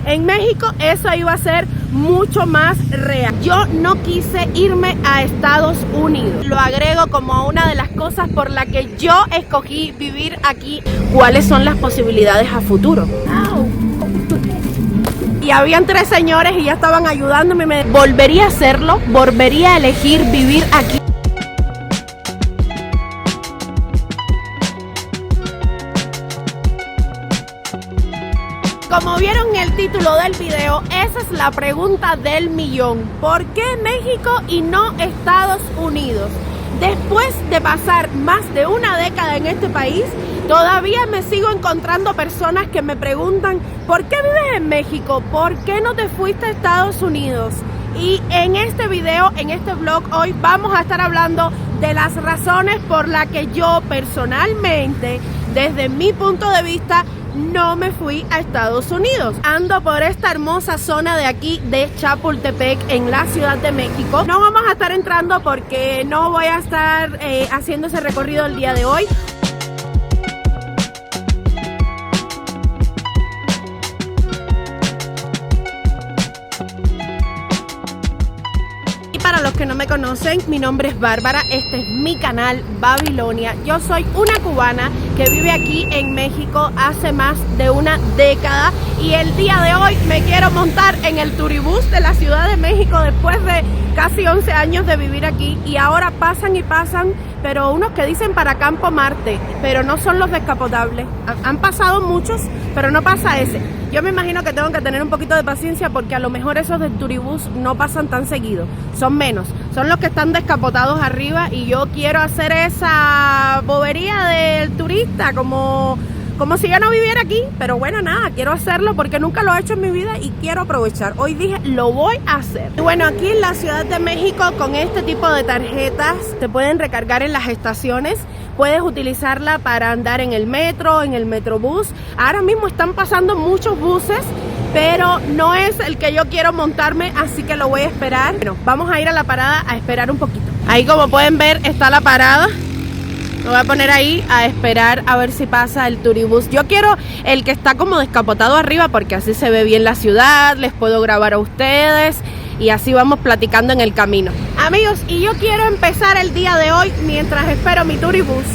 En México eso iba a ser mucho más real. Yo no quise irme a Estados Unidos. Lo agrego como una de las cosas por la que yo escogí vivir aquí. ¿Cuáles son las posibilidades a futuro? Y habían 3 señores y ya estaban ayudándome. Volvería a hacerlo, volvería a elegir vivir aquí. Como vieron en el título del video, esa es la pregunta del millón. ¿Por qué México y no Estados Unidos? Después de pasar más de una década en este país, todavía me sigo encontrando personas que me preguntan ¿por qué vives en México? ¿Por qué no te fuiste a Estados Unidos? Y en este video, en este vlog, hoy vamos a estar hablando de las razones por las que yo personalmente, desde mi punto de vista, no me fui a Estados Unidos. Ando por esta hermosa zona de aquí de Chapultepec en la Ciudad de México. No vamos a estar entrando porque no voy a estar haciendo ese recorrido el día de hoy. Para los que no me conocen, mi nombre es Bárbara, este es mi canal Babilonia. Yo soy una cubana que vive aquí en México hace más de una década y el día de hoy me quiero montar en el turibús de la Ciudad de México después de casi 11 años de vivir aquí, y ahora pasan y pasan, pero unos que dicen para Campo Marte, pero no son los descapotables. Han pasado muchos, pero no pasa ese. Yo me imagino que tengo que tener un poquito de paciencia porque a lo mejor esos del turibús no pasan tan seguido, son menos, son los que están descapotados arriba, y yo quiero hacer esa bobería del turista como si yo no viviera aquí, pero bueno, nada, quiero hacerlo porque nunca lo he hecho en mi vida y quiero aprovechar. Hoy dije, lo voy a hacer. Y bueno, aquí en la Ciudad de México, con este tipo de tarjetas, te pueden recargar en las estaciones. Puedes utilizarla para andar en el metro, en el metrobús. Ahora mismo están pasando muchos buses, pero no es el que yo quiero montarme, así que lo voy a esperar. Bueno, vamos a ir a la parada a esperar un poquito. Ahí, como pueden ver, está la parada. Me voy a poner ahí a esperar a ver si pasa el turibús. Yo quiero el que está como descapotado arriba porque así se ve bien la ciudad, les puedo grabar a ustedes y así vamos platicando en el camino. Amigos, y yo quiero empezar el día de hoy, mientras espero mi turibús,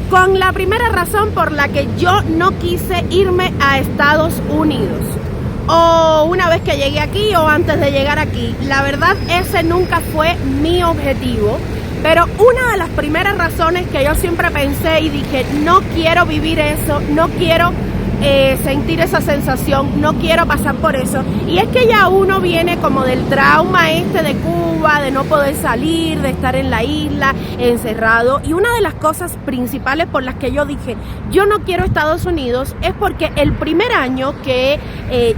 con la primera razón por la que yo no quise irme a Estados Unidos. O una vez que llegué aquí o antes de llegar aquí. La verdad, ese nunca fue mi objetivo. Pero una de las primeras razones que yo siempre pensé y dije, no quiero vivir eso, no quiero sentir esa sensación, no quiero pasar por eso. Y es que ya uno viene como del trauma de Cuba, de no poder salir, de estar en la isla, encerrado. Y una de las cosas principales por las que yo dije, yo no quiero Estados Unidos, es porque el primer año que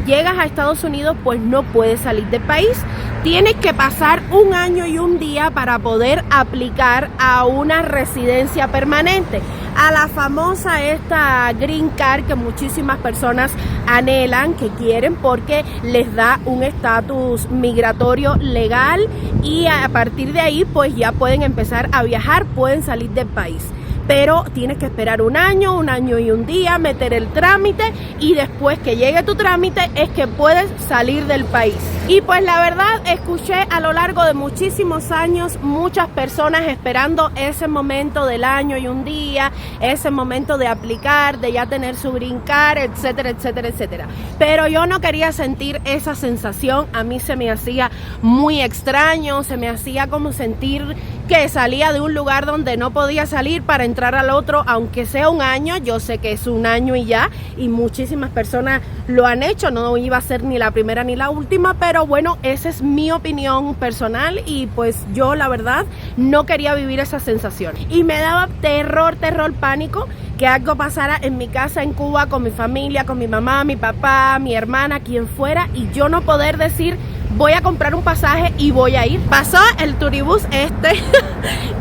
llegas a Estados Unidos, pues no puedes salir del país. Tienes que pasar 1 año y 1 día para poder aplicar a una residencia permanente, a la famosa esta Green Card que muchísimas personas anhelan, que quieren, porque les da un estatus migratorio legal y a partir de ahí pues ya pueden empezar a viajar, pueden salir del país. Pero tienes que esperar 1 año y 1 día, meter el trámite, y después que llegue tu trámite es que puedes salir del país. Y pues la verdad, escuché a lo largo de muchísimos años muchas personas esperando ese momento del 1 año y 1 día, ese momento de aplicar, de ya tener su green card, etcétera, etcétera, etcétera. Pero yo no quería sentir esa sensación, a mí se me hacía muy extraño, se me hacía como sentir que salía de un lugar donde no podía salir para entrar al otro, aunque sea 1 año. Yo sé que es 1 año y ya, y muchísimas personas lo han hecho, no iba a ser ni la primera ni la última, pero bueno, esa es mi opinión personal y pues yo la verdad no quería vivir esa sensación. Y me daba terror, pánico que algo pasara en mi casa en Cuba, con mi familia, con mi mamá, mi papá, mi hermana, quien fuera, y yo no poder decir, voy a comprar un pasaje y voy a ir. Pasó el turibús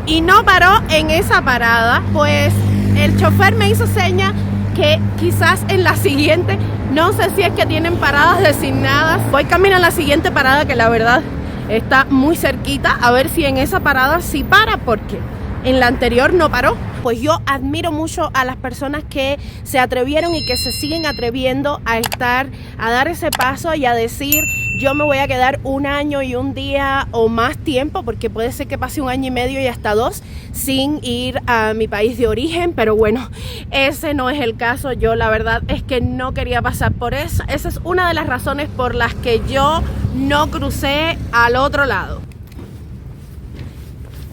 y no paró en esa parada, pues el chofer me hizo seña que quizás en la siguiente, no sé si es que tienen paradas designadas. Voy camino a la siguiente parada, que la verdad está muy cerquita, a ver si en esa parada sí para, porque en la anterior no paró. Pues yo admiro mucho a las personas que se atrevieron y que se siguen atreviendo a dar ese paso y a decir: yo me voy a quedar un año y un día o más tiempo, porque puede ser que pase un año y medio y hasta 2 sin ir a mi país de origen, pero bueno, ese no es el caso. Yo la verdad es que no quería pasar por eso. Esa es una de las razones por las que yo no crucé al otro lado.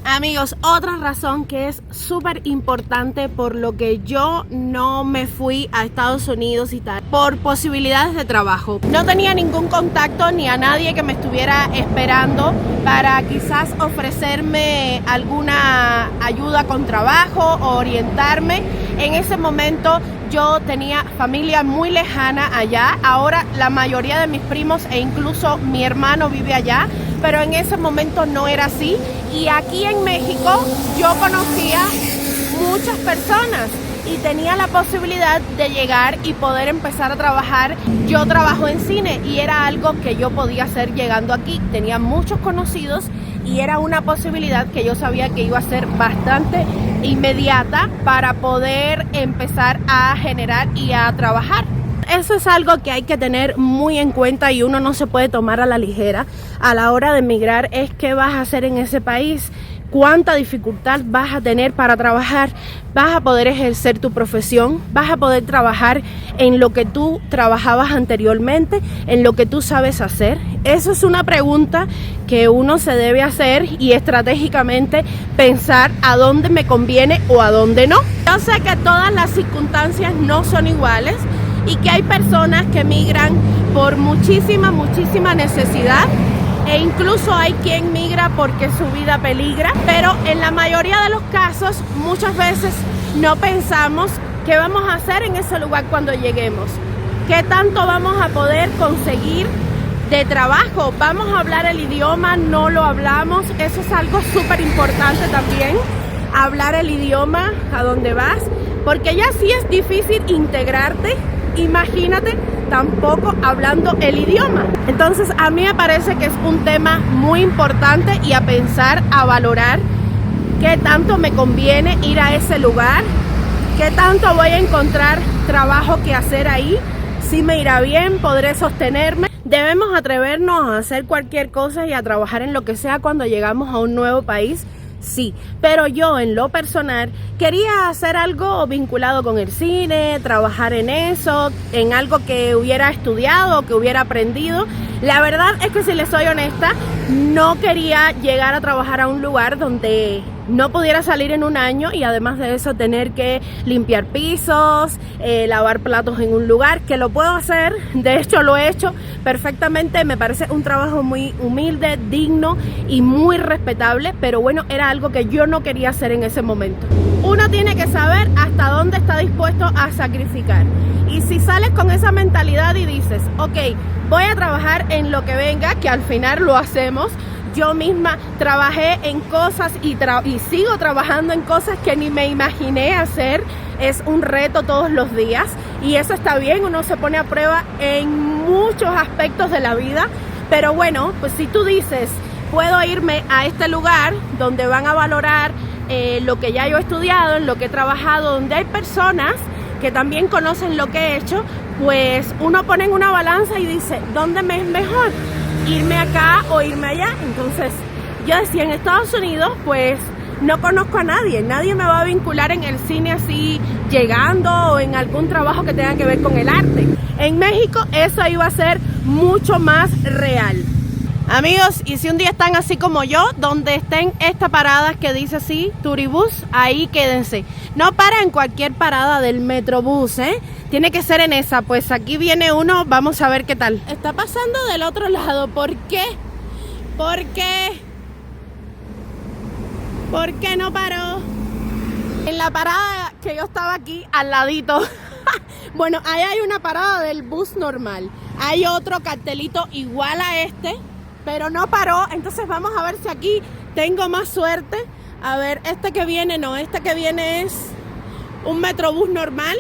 Amigos, otra razón que es súper importante por lo que yo no me fui a Estados Unidos y tal, por posibilidades de trabajo. No tenía ningún contacto ni a nadie que me estuviera esperando para quizás ofrecerme alguna ayuda con trabajo o orientarme. En ese momento yo tenía familia muy lejana allá. Ahora la mayoría de mis primos e incluso mi hermano vive allá, pero en ese momento no era así. Y aquí en México yo conocía muchas personas y tenía la posibilidad de llegar y poder empezar a trabajar. Yo trabajo en cine y era algo que yo podía hacer llegando aquí. Tenía muchos conocidos y era una posibilidad que yo sabía que iba a ser bastante inmediata para poder empezar a generar y a trabajar. Eso es algo que hay que tener muy en cuenta y uno no se puede tomar a la ligera a la hora de emigrar. Es qué vas a hacer en ese país, cuánta dificultad vas a tener para trabajar, vas a poder ejercer tu profesión, vas a poder trabajar en lo que tú trabajabas anteriormente, en lo que tú sabes hacer. Eso es una pregunta que uno se debe hacer y estratégicamente pensar a dónde me conviene o a dónde no. Yo sé que todas las circunstancias no son iguales y que hay personas que migran por muchísima necesidad, e incluso hay quien migra porque su vida peligra, pero en la mayoría de los casos muchas veces no pensamos qué vamos a hacer en ese lugar cuando lleguemos, qué tanto vamos a poder conseguir de trabajo, vamos a hablar el idioma, no lo hablamos. Eso es algo súper importante también, hablar el idioma a donde vas, porque ya sí es difícil integrarte. Imagínate tampoco hablando el idioma. Entonces a mí me parece que es un tema muy importante y a pensar, a valorar qué tanto me conviene ir a ese lugar, qué tanto voy a encontrar trabajo que hacer ahí, si me irá bien, podré sostenerme. Debemos atrevernos a hacer cualquier cosa y a trabajar en lo que sea cuando llegamos a un nuevo país. Sí, pero yo en lo personal quería hacer algo vinculado con el cine, trabajar en eso, en algo que hubiera estudiado, que hubiera aprendido. La verdad es que, si les soy honesta, no quería llegar a trabajar a un lugar donde no pudiera salir en un año y además de eso tener que limpiar pisos, lavar platos en un lugar, que lo puedo hacer, de hecho lo he hecho perfectamente, me parece un trabajo muy humilde, digno y muy respetable, pero bueno, era algo que yo no quería hacer en ese momento. Uno tiene que saber hasta dónde está dispuesto a sacrificar, y si sales con esa mentalidad y dices, ok, voy a trabajar en lo que venga, que al final lo hacemos. Yo misma trabajé en cosas y sigo trabajando en cosas que ni me imaginé hacer. Es un reto todos los días y eso está bien, uno se pone a prueba en muchos aspectos de la vida. Pero bueno, pues si tú dices, puedo irme a este lugar donde van a valorar lo que ya yo he estudiado, en lo que he trabajado, donde hay personas que también conocen lo que he hecho, pues uno pone en una balanza y dice, ¿dónde me es mejor? ¿Irme acá o irme allá? Entonces yo decía, en Estados Unidos pues no conozco a nadie, nadie me va a vincular en el cine así llegando o en algún trabajo que tenga que ver con el arte. En México eso iba a ser mucho más real. Amigos, y si un día están así como yo, donde estén esta parada que dice así, Turibús, ahí quédense. No para en cualquier parada del Metrobús, tiene que ser en esa. Pues aquí viene uno, vamos a ver qué tal. Está pasando del otro lado, ¿por qué? ¿Por qué? ¿Por qué no paró? En la parada que yo estaba aquí, al ladito. Bueno, ahí hay una parada del bus normal. Hay otro cartelito igual a este, pero no paró. Entonces vamos a ver si aquí tengo más suerte. A ver, este que viene no, este que viene es un Metrobús normal.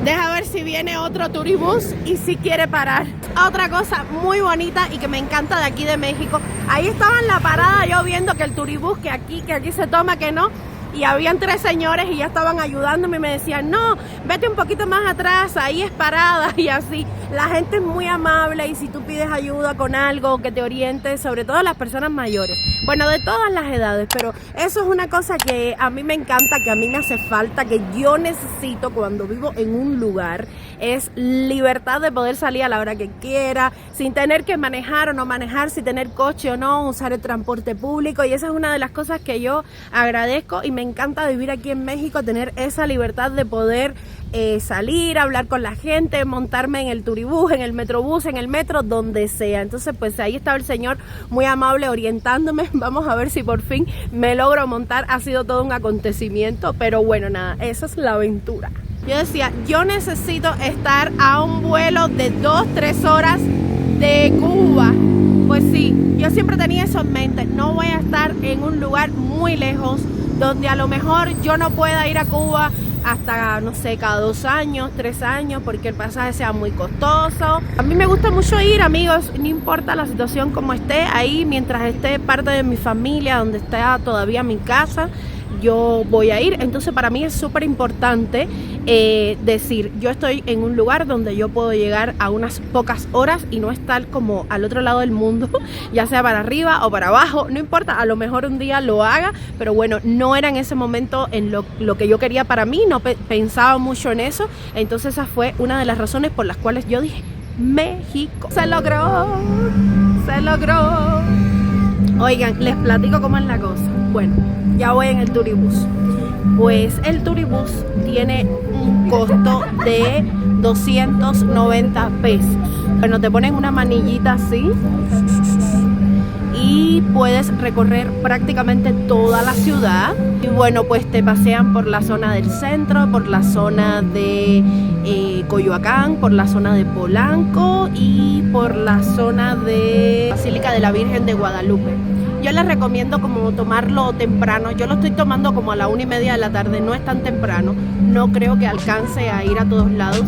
Deja ver si viene otro Turibús y si quiere parar. Otra cosa muy bonita y que me encanta de aquí de México, ahí estaba en la parada yo viendo que el Turibús que aquí se toma, que no, y habían 3 señores y ya estaban ayudándome y me decían, no, vete un poquito más atrás, ahí es parada y así. La gente es muy amable y si tú pides ayuda con algo que te oriente, sobre todo las personas mayores, bueno, de todas las edades, pero eso es una cosa que a mí me encanta, que a mí me hace falta, que yo necesito cuando vivo en un lugar, es libertad de poder salir a la hora que quiera, sin tener que manejar o no manejar, sin tener coche o no, usar el transporte público, y esa es una de las cosas que yo agradezco y me encanta vivir aquí en México, tener esa libertad de poder salir, hablar con la gente, montarme en el turibús, en el metrobús, en el metro, donde sea. Entonces pues ahí estaba el señor muy amable orientándome. Vamos a ver si por fin me logro montar. Ha sido todo un acontecimiento, pero bueno, nada, esa es la aventura. Yo decía, yo necesito estar a un vuelo de 2-3 horas de Cuba. Pues sí, yo siempre tenía eso en mente, no voy a estar en un lugar muy lejos donde a lo mejor yo no pueda ir a Cuba hasta, no sé, cada 2 años, 3 años, porque el pasaje sea muy costoso. A mí me gusta mucho ir, amigos, no importa la situación como esté, ahí mientras esté parte de mi familia, donde está todavía mi casa, yo voy a ir. Entonces para mí es súper importante decir, yo estoy en un lugar donde yo puedo llegar a unas pocas horas y no estar como al otro lado del mundo, ya sea para arriba o para abajo, no importa, a lo mejor un día lo haga, pero bueno, no era en ese momento en lo que yo quería para mí, no pensaba mucho en eso. Entonces esa fue una de las razones por las cuales yo dije, México, se logró, se logró. Oigan, les platico cómo es la cosa. Bueno, ya voy en el turibús. Pues el turibús tiene un costo de 290 pesos. Bueno, te ponen una manillita así y puedes recorrer prácticamente toda la ciudad. Y bueno, pues te pasean por la zona del centro, por la zona de Coyoacán, por la zona de Polanco y por la zona de Basílica de la Virgen de Guadalupe. Yo les recomiendo como tomarlo temprano. Yo lo estoy tomando como a la 1:30 de la tarde, no es tan temprano. No creo que alcance a ir a todos lados.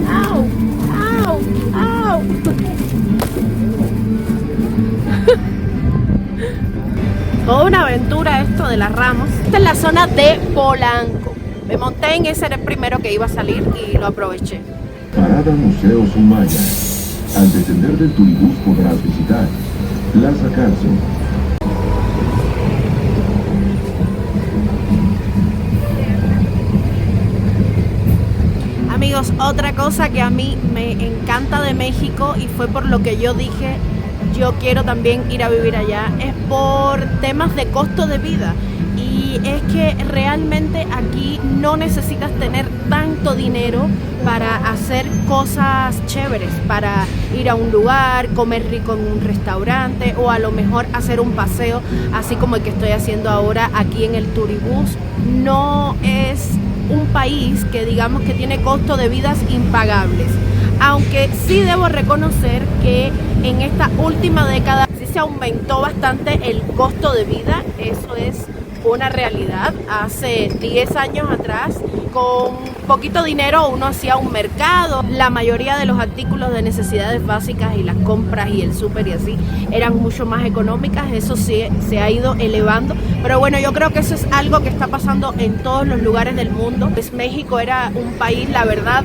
¡Au! ¡Au! ¡Au! Toda una aventura esto de las Ramos. Esta es la zona de Polanco. Me monté en ese, era el primero que iba a salir y lo aproveché. Parada Museo Sumaya. Al descender del turibús podrás visitar Plaza Carso. Amigos, otra cosa que a mí me encanta de México y fue por lo que yo dije, yo quiero también ir a vivir allá, es por temas de costo de vida. Y es que realmente aquí no necesitas tener tanto dinero para hacer cosas chéveres, para ir a un lugar, comer rico en un restaurante o a lo mejor hacer un paseo así como el que estoy haciendo ahora aquí en el turibús. No es un país que digamos que tiene costo de vidas impagables, aunque sí debo reconocer que en esta última década sí se aumentó bastante el costo de vida. Eso es una realidad. Hace 10 años atrás, con poquito dinero uno hacía un mercado, la mayoría de los artículos de necesidades básicas y las compras y el súper y así eran mucho más económicas. Eso sí se ha ido elevando, pero bueno, yo creo que eso es algo que está pasando en todos los lugares del mundo. Pues México era un país, la verdad,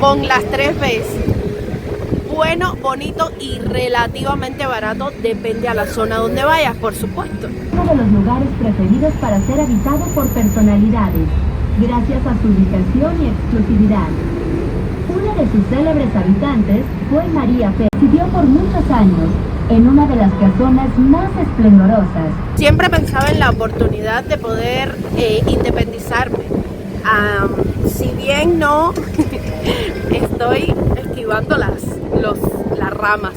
con las 3 Bs: bueno, bonito y relativamente barato, depende a la zona donde vayas, por supuesto. Uno de los lugares preferidos para ser habitado por personalidades, gracias a su ubicación y exclusividad. Una de sus célebres habitantes fue María Félix. Vivió por muchos años en una de las casonas más esplendorosas. Siempre pensaba en la oportunidad de poder independizarme. Si bien no estoy esquivando las ramas.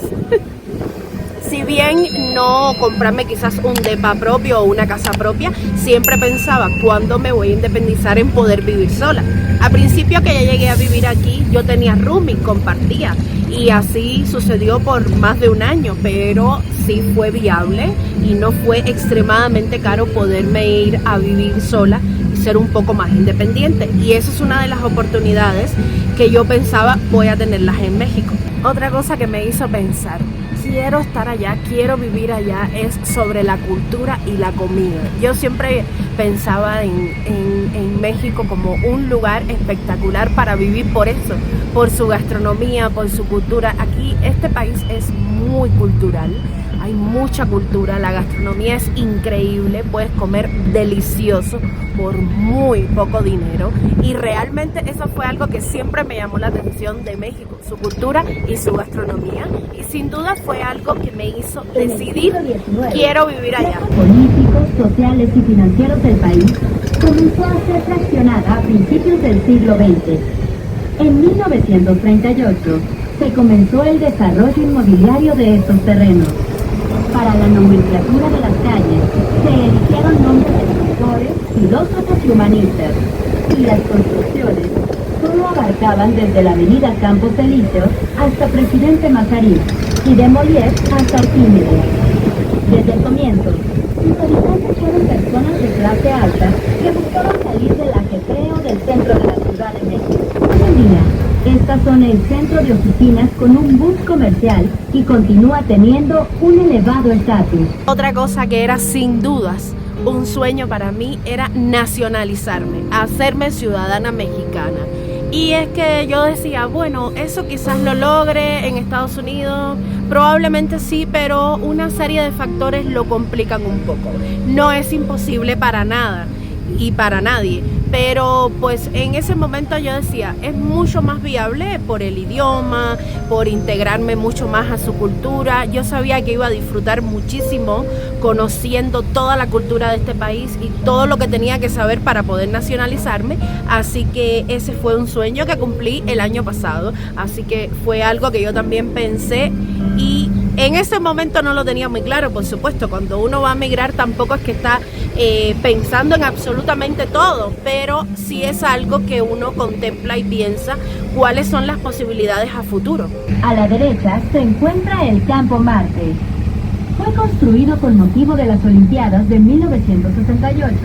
Si bien no comprarme quizás un depa propio o una casa propia, siempre pensaba cuándo me voy a independizar en poder vivir sola. A principio que ya llegué a vivir aquí, yo tenía roomie, compartía, y así sucedió por más de un año, pero sí fue viable y no fue extremadamente caro poderme ir a vivir sola y ser un poco más independiente. Y esa es una de las oportunidades que yo pensaba voy a tenerlas en México. Otra cosa que me hizo pensar, quiero estar allá, quiero vivir allá, es sobre la cultura y la comida. Yo siempre pensaba en México como un lugar espectacular para vivir por eso, por su gastronomía, por su cultura. Aquí este país es muy cultural, hay mucha cultura, la gastronomía es increíble, puedes comer delicioso por muy poco dinero, y realmente eso fue algo que siempre me llamó la atención de México, su cultura y su gastronomía, y sin duda fue algo que me hizo decidir, quiero vivir allá. Políticos, sociales y financieros del país comenzó a ser fraccionada a principios del siglo XX. En 1938 se comenzó el desarrollo inmobiliario de estos terrenos. Para la nomenclatura de las calles se eligieron nombres de escritores, filósofos y humanistas, y las construcciones solo abarcaban desde la avenida Campos Elíseos hasta Presidente Mazarín y de Molière hasta Arquímedes. Desde el comienzo, sus habitantes fueron personas de clase alta que buscaban salir del ajetreo del centro de la Ciudad de México. Hoy en día, estas son el centro de oficinas con un bus comercial y continúa teniendo un elevado estatus. Otra cosa que era sin dudas un sueño para mí era nacionalizarme, hacerme ciudadana mexicana. Y es que yo decía, bueno, eso quizás lo logre en Estados Unidos, probablemente sí, pero una serie de factores lo complican un poco. No es imposible para nada y para nadie, pero pues en ese momento yo decía, es mucho más viable por el idioma, por integrarme mucho más a su cultura. Yo sabía que iba a disfrutar muchísimo conociendo toda la cultura de este país y todo lo que tenía que saber para poder nacionalizarme, así que ese fue un sueño que cumplí el año pasado, así que fue algo que yo también pensé, y en ese momento no lo tenía muy claro. Por supuesto, cuando uno va a migrar tampoco es que está pensando en absolutamente todo, pero sí es algo que uno contempla y piensa cuáles son las posibilidades a futuro. A la derecha se encuentra el Campo Marte. Fue construido con motivo de las Olimpiadas de 1968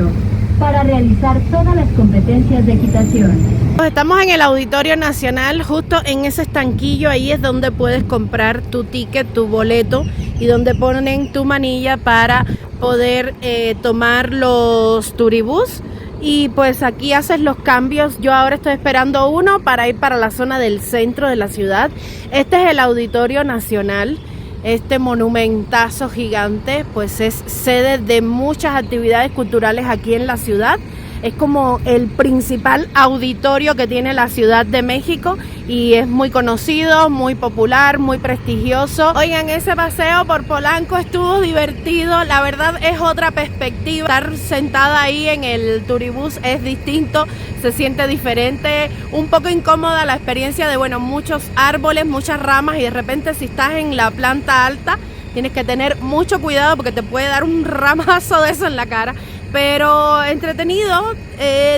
para realizar todas las competencias de equitación. Estamos en el Auditorio Nacional, justo en ese estanquillo, ahí es donde puedes comprar tu ticket, tu boleto, y donde ponen tu manilla para poder tomar los turibús. Y pues aquí haces los cambios. Yo ahora estoy esperando uno para ir para la zona del centro de la ciudad. Este es el Auditorio Nacional. Este monumentazo gigante pues es sede de muchas actividades culturales aquí en la ciudad. Es como el principal auditorio que tiene la Ciudad de México y es muy conocido, muy popular, muy prestigioso. Oigan, ese paseo por Polanco estuvo divertido, la verdad es otra perspectiva. Estar sentada ahí en el turibús es distinto, se siente diferente, un poco incómoda la experiencia de, bueno, muchos árboles, muchas ramas, y de repente si estás en la planta alta tienes que tener mucho cuidado porque te puede dar un ramazo de eso en la cara. Pero entretenido,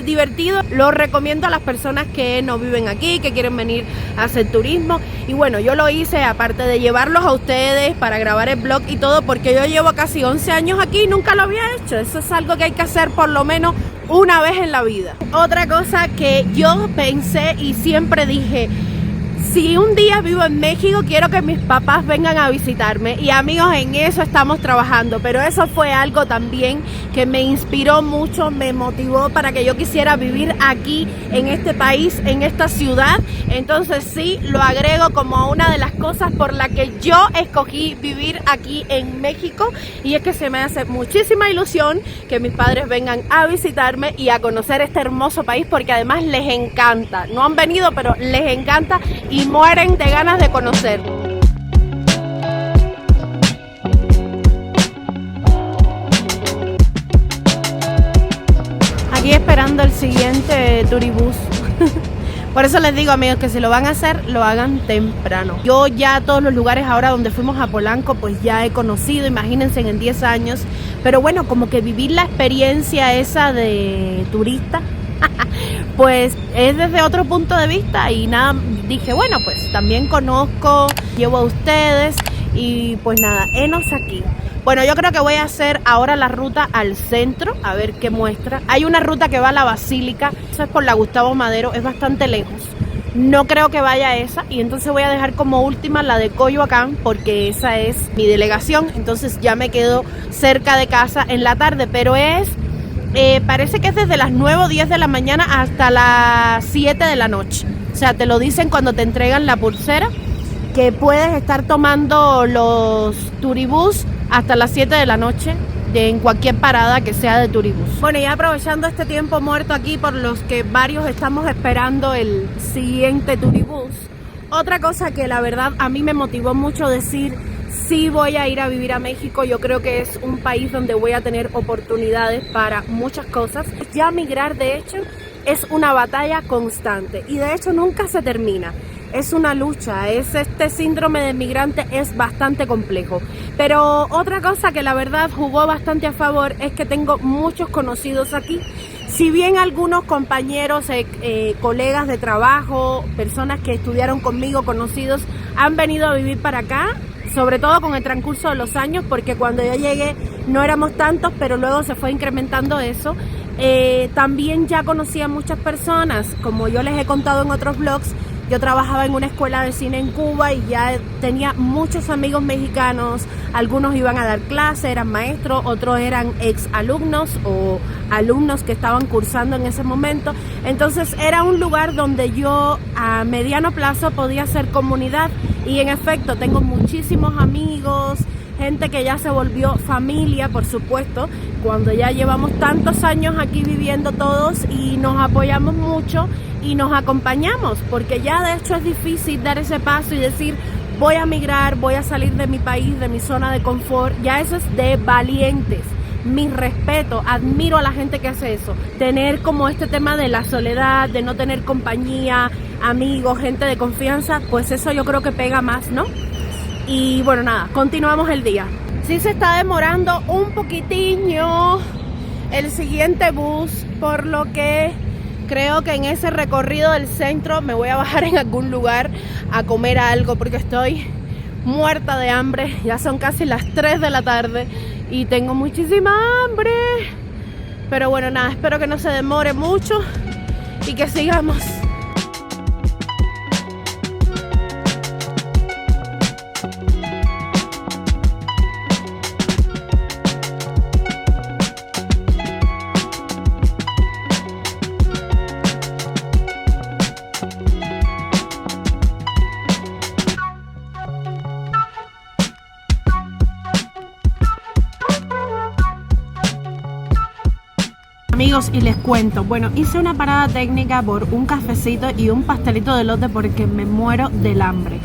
divertido, lo recomiendo a las personas que no viven aquí, que quieren venir a hacer turismo. Y bueno, yo lo hice aparte de llevarlos a ustedes para grabar el blog y todo, porque yo llevo casi 11 años aquí y nunca lo había hecho. Eso es algo que hay que hacer por lo menos una vez en la vida. Otra cosa que yo pensé y siempre dije, si un día vivo en México, quiero que mis papás vengan a visitarme, y amigos, en eso estamos trabajando, pero eso fue algo también que me inspiró mucho, me motivó para que yo quisiera vivir aquí, en este país, en esta ciudad. Entonces sí, lo agrego como una de las cosas por la que yo escogí vivir aquí en México, y es que se me hace muchísima ilusión que mis padres vengan a visitarme y a conocer este hermoso país, porque además les encanta. No han venido, pero les encanta y mueren de ganas de conocer. Aquí esperando el siguiente turibús Por eso les digo, amigos, que si lo van a hacer, lo hagan temprano. Yo ya todos los lugares ahora donde fuimos a Polanco, pues ya he conocido, imagínense en 10 años. Pero bueno, como que vivir la experiencia esa de turista, pues es desde otro punto de vista. Y nada, dije, bueno, pues también conozco, llevo a ustedes y pues nada, enos aquí. Bueno, yo creo que voy a hacer ahora la ruta al centro, a ver qué muestra. Hay una ruta que va a la Basílica, eso es por la Gustavo Madero, es bastante lejos. No creo que vaya esa, y entonces voy a dejar como última la de Coyoacán, porque esa es mi delegación, entonces ya me quedo cerca de casa en la tarde, pero parece que es desde las 9 o 10 de la mañana hasta las 7 de la noche. O sea, te lo dicen cuando te entregan la pulsera, que puedes estar tomando los turibús hasta las 7 de la noche en cualquier parada que sea de turibús. Bueno, y aprovechando este tiempo muerto aquí por los que varios estamos esperando el siguiente turibús, otra cosa que la verdad a mí me motivó mucho decir, sí voy a ir a vivir a México, yo creo que es un país donde voy a tener oportunidades para muchas cosas. Ya migrar, de hecho, es una batalla constante y de hecho nunca se termina. Es una lucha, este síndrome de migrante es bastante complejo. Pero otra cosa que la verdad jugó bastante a favor es que tengo muchos conocidos aquí. Si bien algunos compañeros, colegas de trabajo, personas que estudiaron conmigo, conocidos, han venido a vivir para acá, sobre todo con el transcurso de los años, porque cuando yo llegué no éramos tantos, pero luego se fue incrementando eso. También ya conocí a muchas personas, como yo les he contado en otros vlogs. Yo trabajaba en una escuela de cine en Cuba y ya tenía muchos amigos mexicanos. Algunos iban a dar clase, eran maestros, otros eran ex alumnos o alumnos que estaban cursando en ese momento. Entonces era un lugar donde yo a mediano plazo podía hacer comunidad y en efecto tengo muchísimos amigos, gente que ya se volvió familia, por supuesto, cuando ya llevamos tantos años aquí viviendo todos y nos apoyamos mucho y nos acompañamos, porque ya de hecho es difícil dar ese paso y decir voy a migrar, voy a salir de mi país, de mi zona de confort. Ya eso es de valientes. Mi respeto, admiro a la gente que hace eso. Tener como este tema de la soledad, de no tener compañía, amigos, gente de confianza, pues eso yo creo que pega más, ¿no? Y bueno, nada, continuamos el día. Sí se está demorando un poquitiño el siguiente bus, por lo que creo que en ese recorrido del centro me voy a bajar en algún lugar a comer algo porque estoy muerta de hambre. Ya son casi las 3 de la tarde y tengo muchísima hambre. Pero bueno, nada, espero que no se demore mucho y que sigamos. Amigos, y les cuento, bueno, hice una parada técnica por un cafecito y un pastelito de elote porque me muero del hambre.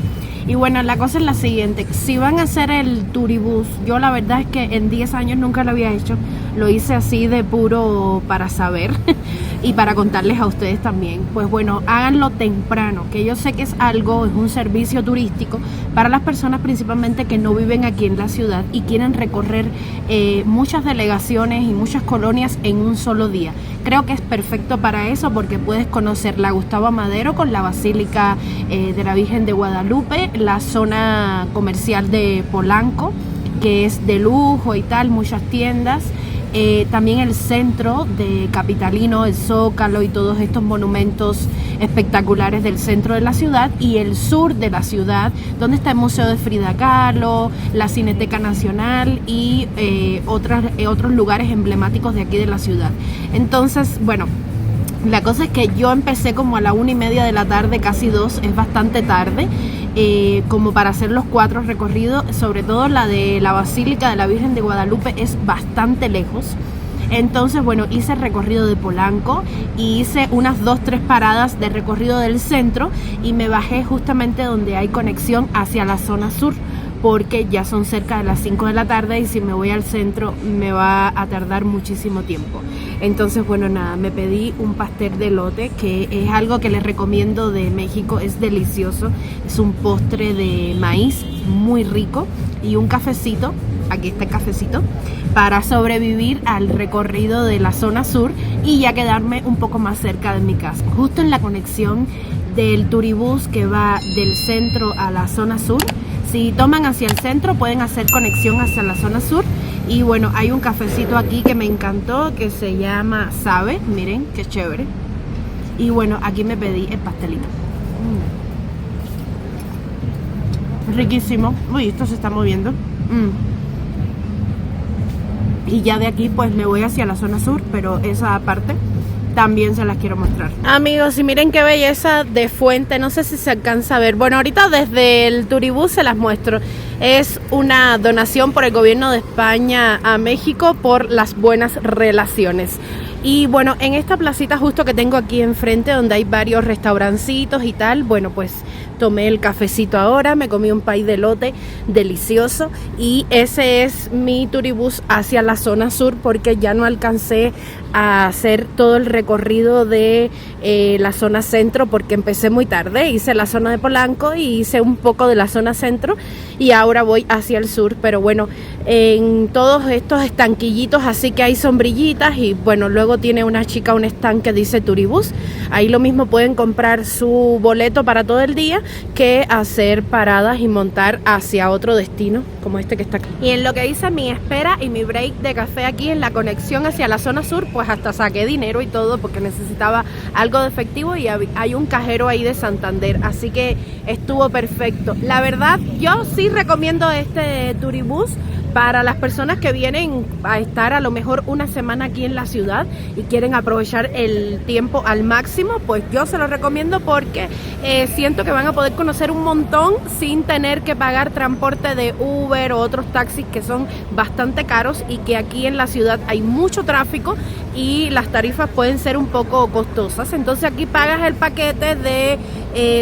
Y bueno, la cosa es la siguiente, si van a hacer el turibús, yo la verdad es que en 10 años nunca lo había hecho, lo hice así de puro para saber y para contarles a ustedes también. Pues bueno, háganlo temprano, que yo sé que es un servicio turístico para las personas principalmente que no viven aquí en la ciudad y quieren recorrer muchas delegaciones y muchas colonias en un solo día. Creo que es perfecto para eso porque puedes conocer la Gustavo Madero con la Basílica de la Virgen de Guadalupe, la zona comercial de Polanco, que es de lujo y tal, muchas tiendas. También el centro de capitalino, el Zócalo y todos estos monumentos espectaculares del centro de la ciudad, y el sur de la ciudad, donde está el Museo de Frida Kahlo, la Cineteca Nacional y otros lugares emblemáticos de aquí de la ciudad. Entonces, bueno, la cosa es que yo empecé como a la 1:30 de la tarde, casi 2, es bastante tarde, como para hacer los 4 recorridos, sobre todo la de la Basílica de la Virgen de Guadalupe es bastante lejos. Entonces, bueno, hice el recorrido de Polanco y hice unas 2-3 paradas de recorrido del centro y me bajé justamente donde hay conexión hacia la zona sur, porque ya son cerca de las 5 de la tarde y si me voy al centro me va a tardar muchísimo tiempo. Entonces, bueno, nada, me pedí un pastel de elote, que es algo que les recomiendo de México, es delicioso, es un postre de maíz muy rico, y un cafecito, aquí está el cafecito, para sobrevivir al recorrido de la zona sur y ya quedarme un poco más cerca de mi casa. Justo en la conexión del turibús que va del centro a la zona sur, si toman hacia el centro pueden hacer conexión hacia la zona sur. Y bueno, hay un cafecito aquí que me encantó, que se llama Sabe, miren qué chévere. Y bueno, aquí me pedí el pastelito. Riquísimo. Uy, esto se está moviendo. Y ya de aquí pues me voy hacia la zona sur, pero esa parte también se las quiero mostrar. Amigos, y miren qué belleza de fuente, no sé si se alcanza a ver. Bueno, ahorita desde el turibús se las muestro. Es una donación por el gobierno de España a México por las buenas relaciones. Y bueno, en esta placita justo que tengo aquí enfrente, donde hay varios restaurancitos y tal, bueno, pues tomé el cafecito ahora, me comí un pay de elote delicioso y ese es mi turibús hacia la zona sur, porque ya no alcancé a hacer todo el recorrido de la zona centro porque empecé muy tarde. Hice la zona de Polanco y hice un poco de la zona centro y ahora voy hacia el sur, pero bueno, en todos estos estanquillitos así que hay sombrillitas y bueno, luego tiene una chica un stand que dice turibús. Ahí lo mismo pueden comprar su boleto para todo el día que hacer paradas y montar hacia otro destino como este que está aquí. Y en lo que hice mi espera y mi break de café aquí en la conexión hacia la zona sur, pues hasta saqué dinero y todo porque necesitaba algo de efectivo y hay un cajero ahí de Santander, así que estuvo perfecto. La verdad, yo sí recomiendo este turibús para las personas que vienen a estar a lo mejor una semana aquí en la ciudad y quieren aprovechar el tiempo al máximo, pues yo se lo recomiendo porque siento que van a poder conocer un montón sin tener que pagar transporte de Uber o otros taxis que son bastante caros y que aquí en la ciudad hay mucho tráfico y las tarifas pueden ser un poco costosas. Entonces aquí pagas el paquete de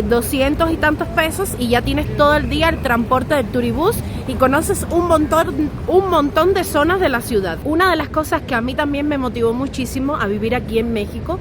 200 y tantos pesos y ya tienes todo el día el transporte del turibús y conoces un montón de zonas de la ciudad. Una de las cosas que a mí también me motivó muchísimo a vivir aquí en México,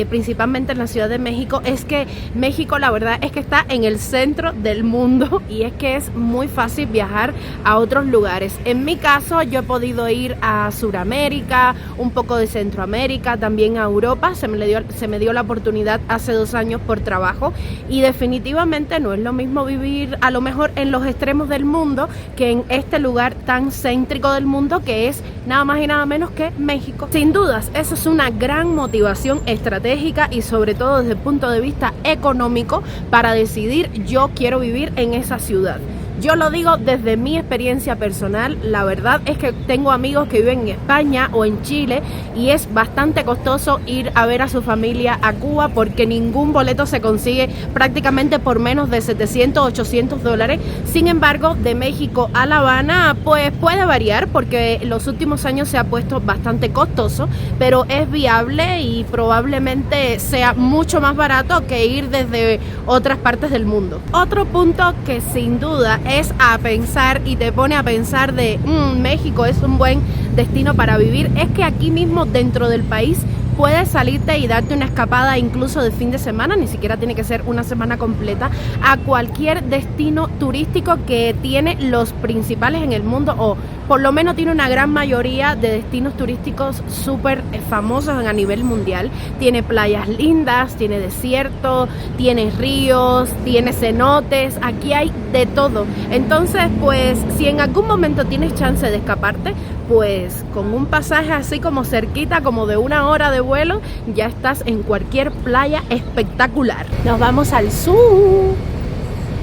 principalmente en la Ciudad de México, es que México la verdad es que está en el centro del mundo y es que es muy fácil viajar a otros lugares. En mi caso yo he podido ir a Sudamérica, un poco de Centroamérica, también a Europa. Se me dio la oportunidad hace 2 años por trabajo y definitivamente no es lo mismo vivir a lo mejor en los extremos del mundo que en este lugar tan céntrico del mundo que es nada más y nada menos que México. Sin dudas, eso es una gran motivación estratégica y sobre todo desde el punto de vista económico para decidir yo quiero vivir en esa ciudad. Yo lo digo desde mi experiencia personal, la verdad es que tengo amigos que viven en España o en Chile y es bastante costoso ir a ver a su familia a Cuba porque ningún boleto se consigue prácticamente por menos de 700, 800 dólares. Sin embargo, de México a La Habana pues puede variar porque los últimos años se ha puesto bastante costoso, pero es viable y probablemente sea mucho más barato que ir desde otras partes del mundo. Otro punto que sin duda es a pensar y te pone a pensar de México es un buen destino para vivir, es que aquí mismo dentro del país puedes salirte y darte una escapada incluso de fin de semana, ni siquiera tiene que ser una semana completa, a cualquier destino turístico que tiene los principales en el mundo o por lo menos tiene una gran mayoría de destinos turísticos súper famosos a nivel mundial. Tiene playas lindas, tiene desierto, tiene ríos, tiene cenotes, aquí hay de todo. Entonces pues si en algún momento tienes chance de escaparte, pues con un pasaje así como cerquita, como de 1 hora de vuelo, ya estás en cualquier playa espectacular. Nos vamos al sur.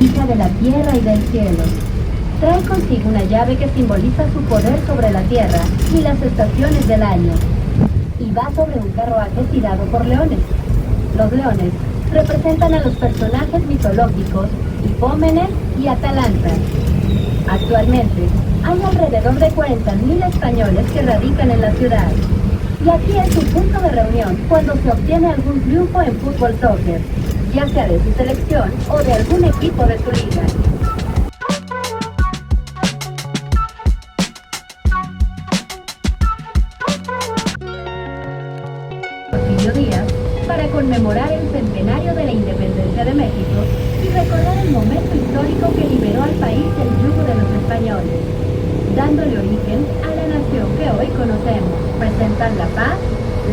Hija de la tierra y del cielo. Trae consigo una llave que simboliza su poder sobre la tierra y las estaciones del año. Y va sobre un carruaje tirado por leones. Los leones representan a los personajes mitológicos Hipómenes y Atalanta. Actualmente hay alrededor de 40.000 españoles que radican en la ciudad. Y aquí es su punto de reunión cuando se obtiene algún triunfo en fútbol soccer, ya sea de su selección o de algún equipo de su liga. conmemorar el centenario de la independencia de México y recordar el momento histórico que liberó al país del yugo de los españoles, dándole origen a la nación que hoy conocemos. Presentan la paz,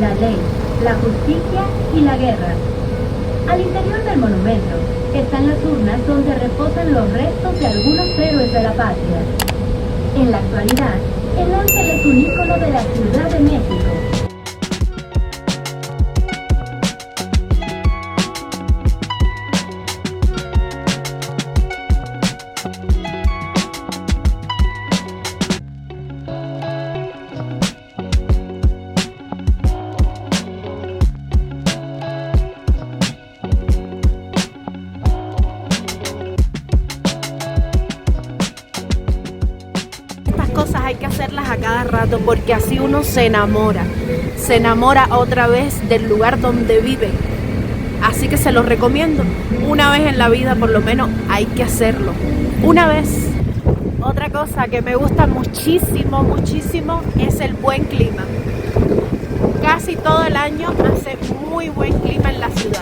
la ley, la justicia y la guerra. Al interior del monumento están las urnas donde reposan los restos de algunos héroes de la patria. En la actualidad, el ángel es un ícono de la Ciudad de México. Hay que hacerlas a cada rato porque así uno se enamora otra vez del lugar donde vive. Así que se los recomiendo. Una vez en la vida por lo menos hay que hacerlo. Una vez. Otra cosa que me gusta muchísimo, muchísimo es el buen clima. Casi todo el año hace muy buen clima en la ciudad.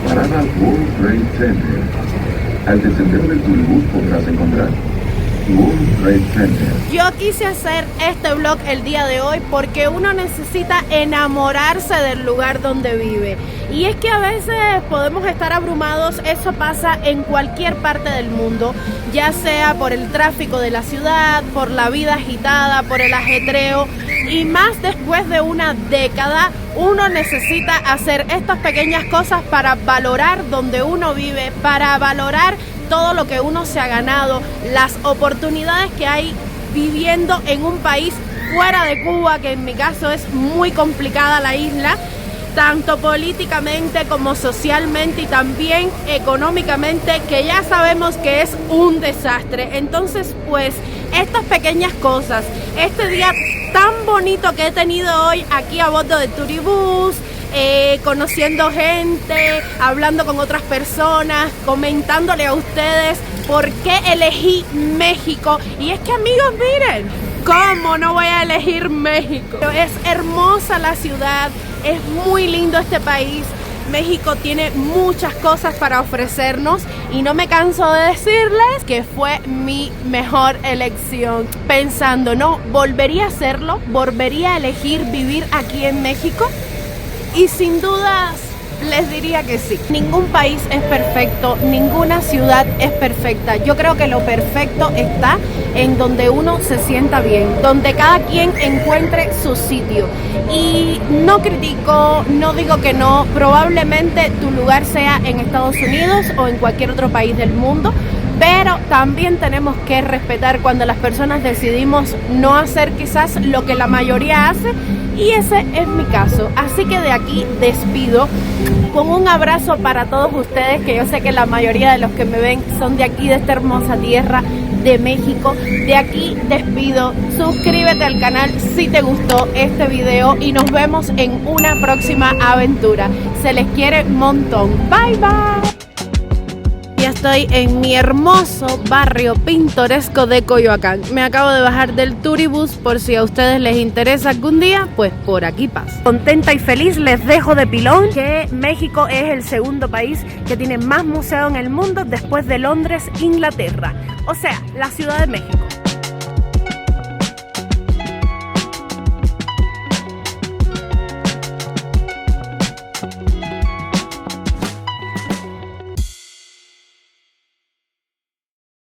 Parada World Trade Center. Al descender del turibús podrás encontrar World Trade Center. Yo quise hacer este vlog el día de hoy porque uno necesita enamorarse del lugar donde vive. Y es que a veces podemos estar abrumados, eso pasa en cualquier parte del mundo, ya sea por el tráfico de la ciudad, por la vida agitada, por el ajetreo. Y más después de una década, uno necesita hacer estas pequeñas cosas para valorar donde uno vive, para valorar todo lo que uno se ha ganado, las oportunidades que hay viviendo en un país fuera de Cuba, que en mi caso es muy complicada la isla, tanto políticamente como socialmente y también económicamente, que ya sabemos que es un desastre. Entonces, pues, estas pequeñas cosas, este día tan bonito que he tenido hoy aquí a bordo del turibús, conociendo gente, hablando con otras personas, comentándole a ustedes por qué elegí México. Y es que, amigos, miren, ¿cómo no voy a elegir México? Es hermosa la ciudad, es muy lindo este país. México tiene muchas cosas para ofrecernos y no me canso de decirles que fue mi mejor elección. Pensando, no, volvería a hacerlo, volvería a elegir vivir aquí en México y sin dudas les diría que sí. Ningún país es perfecto, ninguna ciudad es perfecta. Yo creo que lo perfecto está en donde uno se sienta bien, donde cada quien encuentre su sitio. Y no critico, no digo que no, probablemente tu lugar sea en Estados Unidos o en cualquier otro país del mundo, pero también tenemos que respetar cuando las personas decidimos no hacer quizás lo que la mayoría hace, y ese es mi caso. Así que de aquí despido con un abrazo para todos ustedes, que yo sé que la mayoría de los que me ven son de aquí, de esta hermosa tierra de México. De aquí despido, suscríbete al canal si te gustó este video y nos vemos en una próxima aventura. Se les quiere un montón. Bye bye. Ya estoy en mi hermoso barrio pintoresco de Coyoacán. Me acabo de bajar del turibús, por si a ustedes les interesa algún día, pues por aquí paso. Contenta y feliz les dejo de pilón que México es el segundo país que tiene más museos en el mundo después de Londres, Inglaterra. O sea, la Ciudad de México.